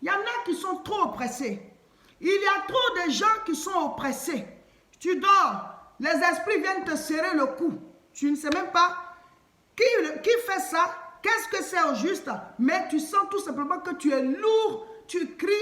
Il y en a qui sont trop oppressés. Il y a trop de gens qui sont oppressés. Tu dors, les esprits viennent te serrer le cou. Tu ne sais même pas qui fait ça, qu'est-ce que c'est au juste, mais tu sens tout simplement que tu es lourd, tu cries,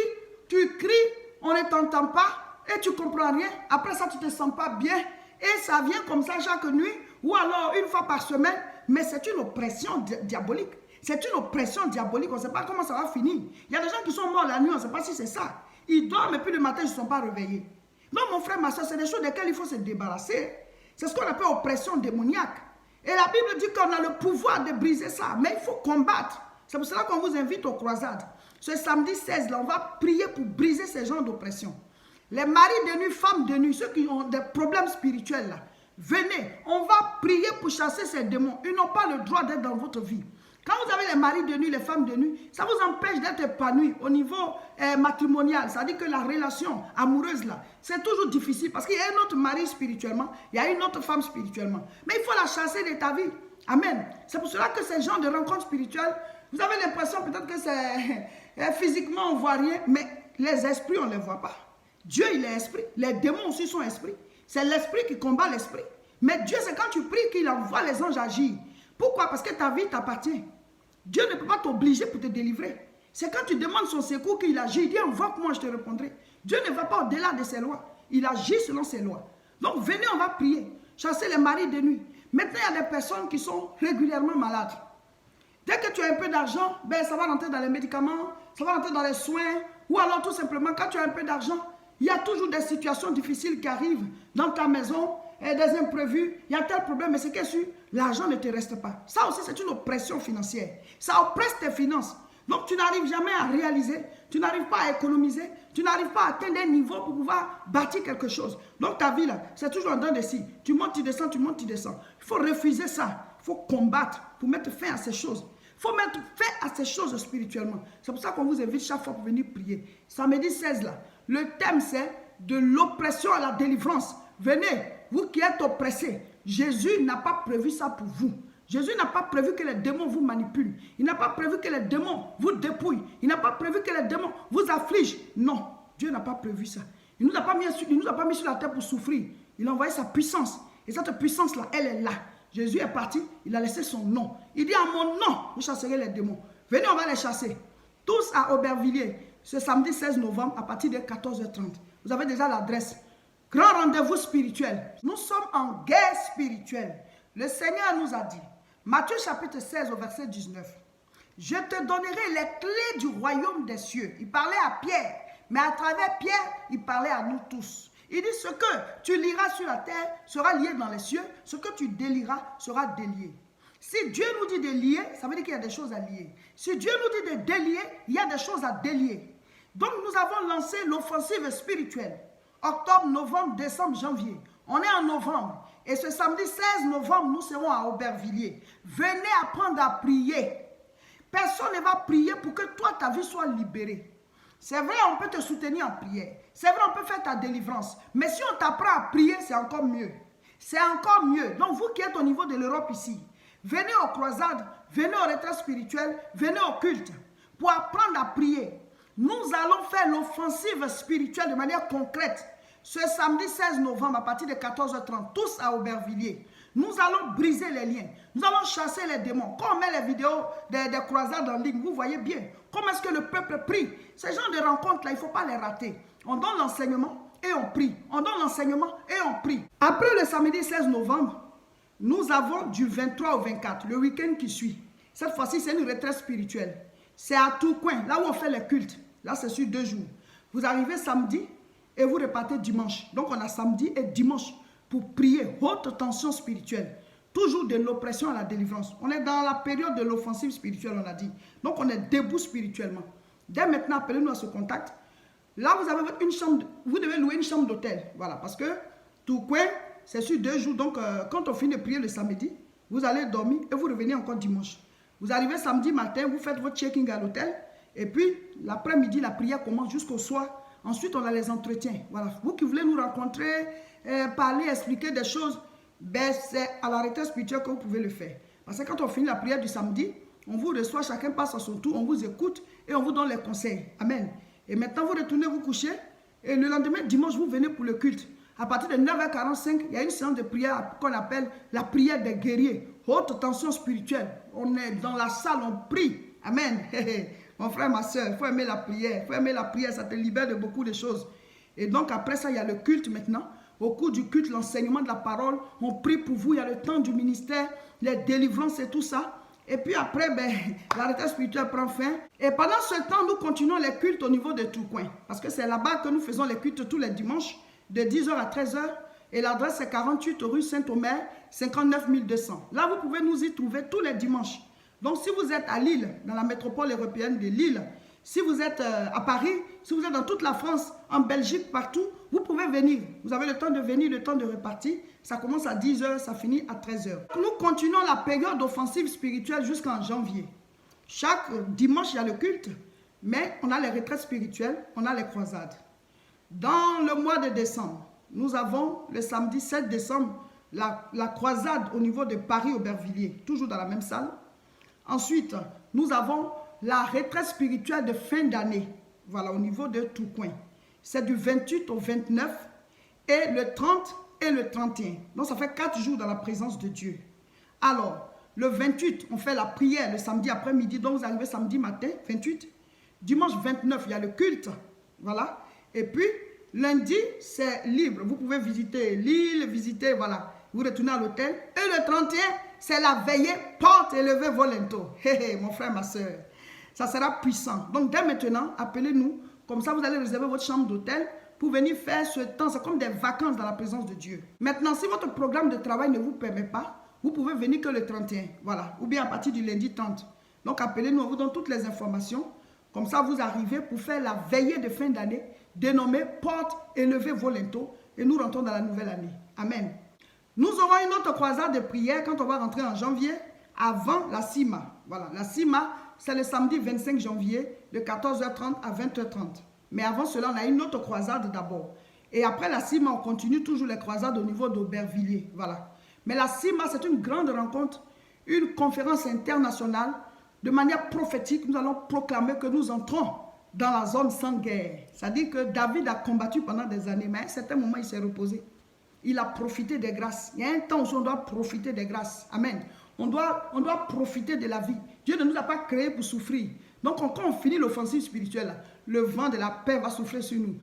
on ne t'entend pas et tu ne comprends rien. Après ça, tu ne te sens pas bien et ça vient comme ça chaque nuit ou alors une fois par semaine, mais c'est une oppression diabolique. C'est une oppression diabolique, on ne sait pas comment ça va finir. Il y a des gens qui sont morts la nuit, on ne sait pas si c'est ça. Ils dorment et puis le matin, ils ne sont pas réveillés. Donc mon frère, ma soeur, c'est des choses desquelles il faut se débarrasser. C'est ce qu'on appelle oppression démoniaque. Et la Bible dit qu'on a le pouvoir de briser ça, mais il faut combattre. C'est pour cela qu'on vous invite aux croisades. Ce samedi 16, là, on va prier pour briser ces genres d'oppression. Les maris de nuit, femmes de nuit, ceux qui ont des problèmes spirituels, là, venez, on va prier pour chasser ces démons. Ils n'ont pas le droit d'être dans votre vie. Quand vous avez les maris de nuit, les femmes de nuit, ça vous empêche d'être épanoui au niveau matrimonial. Ça veut dire que la relation amoureuse, là, c'est toujours difficile parce qu'il y a un autre mari spirituellement, il y a une autre femme spirituellement. Mais il faut la chasser de ta vie. Amen. C'est pour cela que ces genres de rencontres spirituelles, vous avez l'impression peut-être que c'est physiquement, on ne voit rien, mais les esprits, on ne les voit pas. Dieu, il est esprit. Les démons aussi sont esprits. C'est l'esprit qui combat l'esprit. Mais Dieu, c'est quand tu pries qu'il envoie les anges agir. Pourquoi? Parce que ta vie t'appartient. Dieu ne peut pas t'obliger pour te délivrer. C'est quand tu demandes son secours qu'il agit. Il dit, envoie-moi, je te répondrai. Dieu ne va pas au-delà de ses lois. Il agit selon ses lois. Donc, venez, on va prier. Chasser les maris de nuit. Maintenant, il y a des personnes qui sont régulièrement malades. Dès que tu as un peu d'argent, ben, ça va rentrer dans les médicaments, ça va rentrer dans les soins. Ou alors, tout simplement, quand tu as un peu d'argent, il y a toujours des situations difficiles qui arrivent dans ta maison, et des imprévus, il y a tel problème, mais c'est que sûr, l'argent ne te reste pas. Ça aussi, c'est une oppression financière. Ça oppresse tes finances. Donc, tu n'arrives jamais à réaliser, tu n'arrives pas à économiser, tu n'arrives pas à atteindre un niveau pour pouvoir bâtir quelque chose. Donc, ta vie, là, c'est toujours en dents de scie. Tu montes, tu descends, tu montes, tu descends. Il faut refuser ça. Il faut combattre pour mettre fin à ces choses. Il faut mettre fin à ces choses spirituellement. C'est pour ça qu'on vous invite chaque fois pour venir prier. Samedi 16, là, le thème, c'est de l'oppression à la délivrance. Venez, vous qui êtes oppressés, Jésus n'a pas prévu ça pour vous. Jésus n'a pas prévu que les démons vous manipulent. Il n'a pas prévu que les démons vous dépouillent. Il n'a pas prévu que les démons vous affligent. Non, Dieu n'a pas prévu ça. Il ne nous a pas mis sur la terre pour souffrir. Il a envoyé sa puissance. Et cette puissance-là, elle est là. Jésus est parti, il a laissé son nom. Il dit, en mon nom, vous chasserez les démons. Venez, on va les chasser. Tous à Aubervilliers, ce samedi 16 novembre, à partir de 14h30. Vous avez déjà l'adresse. Grand rendez-vous spirituel. Nous sommes en guerre spirituelle. Le Seigneur nous a dit, Matthieu chapitre 16 au verset 19, je te donnerai les clés du royaume des cieux. Il parlait à Pierre, mais à travers Pierre, il parlait à nous tous. Il dit, ce que tu liras sur la terre sera lié dans les cieux, ce que tu délieras sera délié. Si Dieu nous dit de lier, ça veut dire qu'il y a des choses à lier. Si Dieu nous dit de délier, il y a des choses à délier. Donc nous avons lancé l'offensive spirituelle. Octobre, novembre, décembre, janvier. On est en novembre. Et ce samedi 16 novembre, nous serons à Aubervilliers. Venez apprendre à prier. Personne ne va prier pour que toi, ta vie soit libérée. C'est vrai, on peut te soutenir en prière. C'est vrai, on peut faire ta délivrance. Mais si on t'apprend à prier, c'est encore mieux. C'est encore mieux. Donc vous qui êtes au niveau de l'Europe ici, venez aux croisades, venez aux retraites spirituelles, venez au culte pour apprendre à prier. Nous allons faire l'offensive spirituelle de manière concrète. Ce samedi 16 novembre, à partir de 14h30, tous à Aubervilliers, nous allons briser les liens. Nous allons chasser les démons. Quand on met les vidéos des croisades en ligne, vous voyez bien comment est-ce que le peuple prie. Ces genres de rencontres-là, il ne faut pas les rater. On donne l'enseignement et on prie. On donne l'enseignement et on prie. Après le samedi 16 novembre, nous avons du 23 au 24, le week-end qui suit. Cette fois-ci, c'est une retraite spirituelle. C'est à Tourcoing, là où on fait les cultes. Là, c'est sur 2 jours. Vous arrivez samedi et vous repartez dimanche. Donc, on a samedi et dimanche pour prier haute tension spirituelle. Toujours de l'oppression à la délivrance. On est dans la période de l'offensive spirituelle, on a dit. Donc, on est debout spirituellement. Dès maintenant, appelez-nous à ce contact. Là, vous avez une chambre, vous devez louer une chambre d'hôtel. Voilà, parce que Tourcoing, c'est sur 2 jours. Donc, quand on finit de prier le samedi, vous allez dormir et vous revenez encore dimanche. Vous arrivez samedi matin, vous faites votre checking à l'hôtel. Et puis, l'après-midi, la prière commence jusqu'au soir. Ensuite, on a les entretiens. Voilà. Vous qui voulez nous rencontrer, parler, expliquer des choses, ben, c'est à la retraite spirituelle que vous pouvez le faire. Parce que quand on finit la prière du samedi, On vous reçoit, chacun passe à son tour, on vous écoute et on vous donne les conseils. Amen. Et maintenant, vous retournez vous coucher et le lendemain, dimanche, vous venez pour le culte. À partir de 9h45, il y a une séance de prière qu'on appelle la prière des guerriers. Haute tension spirituelle. On est dans la salle, on prie. Amen. Mon frère, ma soeur, il faut aimer la prière. Il faut aimer la prière, ça te libère de beaucoup de choses. Et donc après ça, il y a le culte maintenant. Au cours du culte, l'enseignement de la parole, on prie pour vous. Il y a le temps du ministère, les délivrances et tout ça. Et puis après, la retraite spirituelle prend fin. Et pendant ce temps, nous continuons les cultes au niveau de Tourcoing. Parce que c'est là-bas que nous faisons les cultes tous les dimanches, de 10h à 13h. Et l'adresse est 48 rue Saint-Omer, 59 200. Là, vous pouvez nous y trouver tous les dimanches. Donc, si vous êtes à Lille, dans la métropole européenne de Lille, si vous êtes à Paris, si vous êtes dans toute la France, en Belgique, partout, vous pouvez venir. Vous avez le temps de venir, le temps de repartir. Ça commence à 10h, ça finit à 13h. Nous continuons la période offensive spirituelle jusqu'en janvier. Chaque dimanche, il y a le culte, mais on a les retraites spirituelles, on a les croisades. Dans le mois de décembre, nous avons le samedi 7 décembre, la croisade au niveau de Paris-Aubervilliers, toujours dans la même salle. Ensuite, nous avons la retraite spirituelle de fin d'année, voilà, au niveau de Tourcoing. C'est du 28 au 29 et le 30 et le 31. Donc, ça fait 4 jours dans la présence de Dieu. Alors, le 28, on fait la prière le samedi après-midi, donc vous arrivez samedi matin, 28. Dimanche 29, il y a le culte, voilà. Et puis, lundi, c'est libre. Vous pouvez visiter l'île, visiter, voilà. Vous retournez à l'hôtel. Et le 31, c'est la veillée, porte élevée volonto. Hé, mon frère, ma soeur. Ça sera puissant. Donc, dès maintenant, appelez-nous. Comme ça, vous allez réserver votre chambre d'hôtel pour venir faire ce temps. C'est comme des vacances dans la présence de Dieu. Maintenant, si votre programme de travail ne vous permet pas, vous pouvez venir que le 31. Voilà. Ou bien à partir du lundi 30. Donc, appelez-nous. On vous donne toutes les informations. Comme ça, vous arrivez pour faire la veillée de fin d'année dénommée porte élevée volonto. Et nous rentrons dans la nouvelle année. Amen. Nous aurons une autre croisade de prière quand on va rentrer en janvier avant la CIMA. Voilà, la CIMA, c'est le samedi 25 janvier de 14h30 à 20h30. Mais avant cela, on a une autre croisade d'abord. Et après la CIMA, on continue toujours les croisades au niveau d'Aubervilliers. Voilà. Mais la CIMA, c'est une grande rencontre, une conférence internationale. De manière prophétique, nous allons proclamer que nous entrons dans la zone sans guerre. C'est-à-dire que David a combattu pendant des années, mais à un certain moment, il s'est reposé. Il a profité des grâces. Il y a un temps où on doit profiter des grâces. Amen. On doit profiter de la vie. Dieu ne nous a pas créés pour souffrir. Donc, quand on finit l'offensive spirituelle, le vent de la paix va souffler sur nous.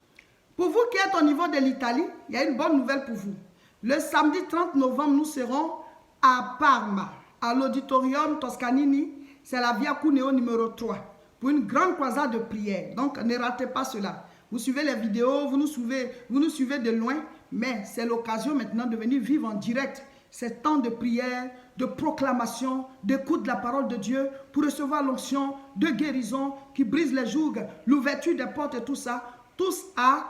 Pour vous qui êtes au niveau de l'Italie, il y a une bonne nouvelle pour vous. Le samedi 30 novembre, nous serons à Parma, à l'auditorium Toscanini. C'est la Via Cuneo numéro 3, pour une grande croisade de prière. Donc, ne ratez pas cela. Vous suivez les vidéos, vous nous suivez de loin, mais c'est l'occasion maintenant de venir vivre en direct ces temps de prière, de proclamation, d'écoute de la parole de Dieu, pour recevoir l'onction de guérison qui brise les jougs, l'ouverture des portes et tout ça. Tous à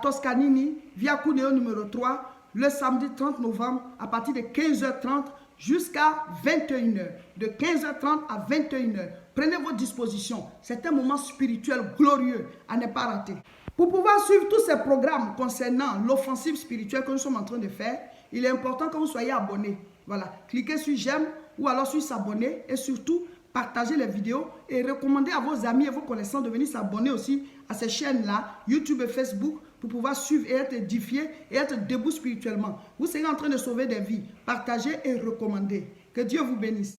Toscanini, Via Cuneo numéro 3, le samedi 30 novembre, à partir de 15h30 jusqu'à 21h. De 15h30 à 21h. Prenez vos dispositions. C'est un moment spirituel glorieux à ne pas rater. Pour pouvoir suivre tous ces programmes concernant l'offensive spirituelle que nous sommes en train de faire, il est important que vous soyez abonnés. Voilà, cliquez sur j'aime ou alors sur s'abonner et surtout partagez les vidéos et recommandez à vos amis et vos connaissances de venir s'abonner aussi à ces chaînes-là, YouTube et Facebook, pour pouvoir suivre et être édifié et être debout spirituellement. Vous serez en train de sauver des vies. Partagez et recommandez. Que Dieu vous bénisse.